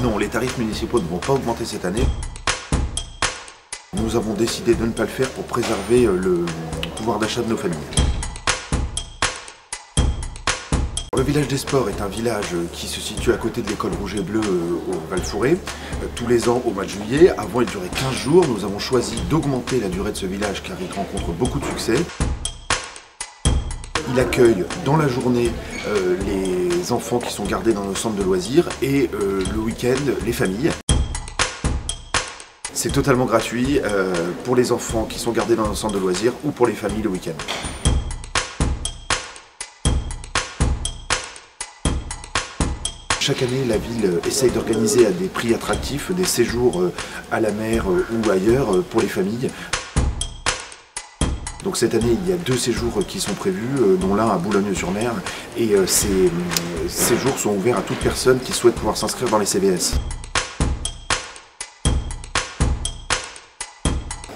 Non, les tarifs municipaux ne vont pas augmenter cette année. Nous avons décidé de ne pas le faire pour préserver le pouvoir d'achat de nos familles. Le village des sports est un village qui se situe à côté de l'école Rouge et Bleu au Val-Fouré. Tous les ans, au mois de juillet, avant il durait 15 jours, nous avons choisi d'augmenter la durée de ce village car il rencontre beaucoup de succès. Il accueille dans la journée les enfants qui sont gardés dans nos centres de loisirs et le week-end, les familles. C'est totalement gratuit pour les enfants qui sont gardés dans nos centres de loisirs ou pour les familles le week-end. Chaque année, la ville essaye d'organiser à des prix attractifs des séjours à la mer ou ailleurs pour les familles. Donc cette année, il y a 2 séjours qui sont prévus, dont l'un à Boulogne-sur-Mer. Et ces séjours sont ouverts à toute personne qui souhaite pouvoir s'inscrire dans les CVS.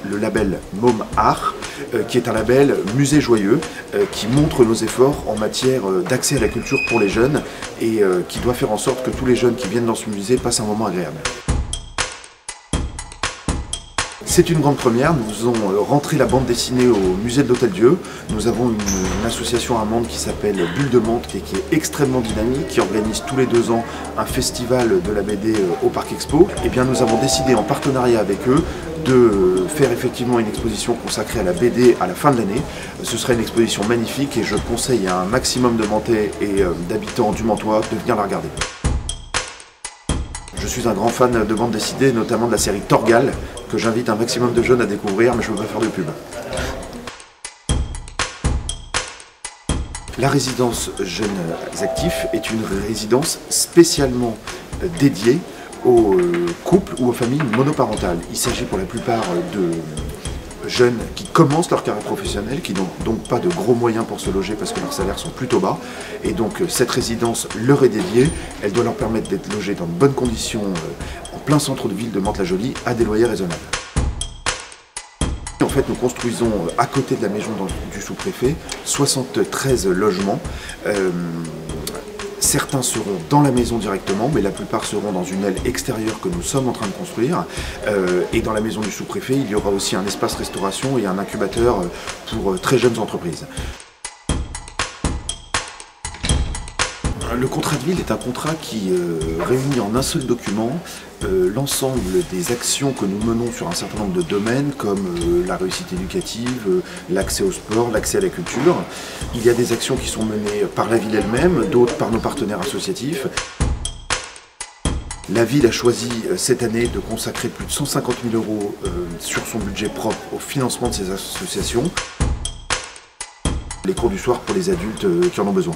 Le label MOM Art, qui est un label musée joyeux, qui montre nos efforts en matière d'accès à la culture pour les jeunes et qui doit faire en sorte que tous les jeunes qui viennent dans ce musée passent un moment agréable. C'est une grande première, nous faisons rentrer la bande dessinée au musée de l'Hôtel-Dieu. Nous avons une association à Mende qui s'appelle Bulle de Mende qui est extrêmement dynamique, qui organise tous les 2 ans un festival de la BD au Parc Expo. Et bien nous avons décidé en partenariat avec eux de faire effectivement une exposition consacrée à la BD à la fin de l'année. Ce sera une exposition magnifique et je conseille à un maximum de Mentais et d'habitants du Mantois de venir la regarder. Je suis un grand fan de bande dessinée, notamment de la série Torgal, que j'invite un maximum de jeunes à découvrir, mais je ne veux pas faire de pub. La résidence Jeunes Actifs est une résidence spécialement dédiée aux couples ou aux familles monoparentales. Il s'agit pour la plupart de jeunes qui commencent leur carrière professionnelle, qui n'ont donc pas de gros moyens pour se loger parce que leurs salaires sont plutôt bas. Et donc cette résidence leur est dédiée, elle doit leur permettre d'être logés dans de bonnes conditions en plein centre de ville de Mantes-la-Jolie à des loyers raisonnables. En fait, nous construisons à côté de la maison du sous-préfet 73 logements. Certains seront dans la maison directement, mais la plupart seront dans une aile extérieure que nous sommes en train de construire. Et dans la maison du sous-préfet, il y aura aussi un espace restauration et un incubateur pour très jeunes entreprises. Le contrat de ville est un contrat qui réunit en un seul document l'ensemble des actions que nous menons sur un certain nombre de domaines comme la réussite éducative, l'accès au sport, l'accès à la culture. Il y a des actions qui sont menées par la ville elle-même, d'autres par nos partenaires associatifs. La ville a choisi cette année de consacrer plus de 150 000 € sur son budget propre au financement de ces associations. Les cours du soir pour les adultes qui en ont besoin.